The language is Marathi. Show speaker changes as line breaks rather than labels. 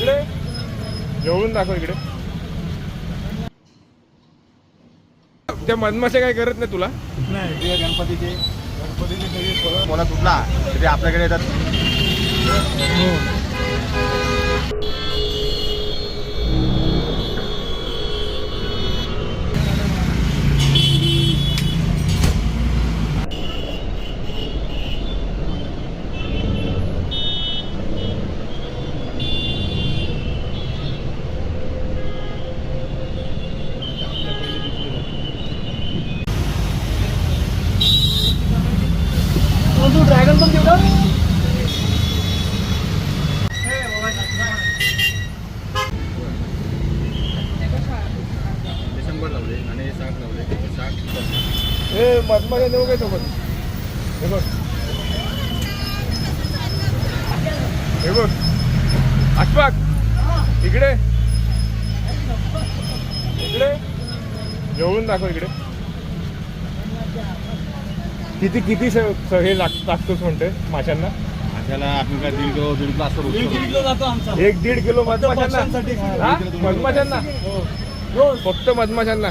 इकडे जेवून दाखव इकडे. त्या मधमाशा काय करत नाही तुला?
नाही गणपतीचे मला तुटला तरी आपल्याकडे येतात.
ड्रॅगन पण देऊ का?
डिसेंबर लावले आणि 60 लावले 60.
हे मधमाशा देऊ काय सोबत? हे बघ हे बघ अशफाक इकडे इकडे जेवून दाखव इकडे. किती किती हे टाकतोस म्हणते माशांना?
माशाला आपण काय 1.5 किलो असं रोज
1.5 किलो जातो आमचा.
1-1.5 किलो मधमाशांना? हा? मधमाशांना फक्त मधमाशांना.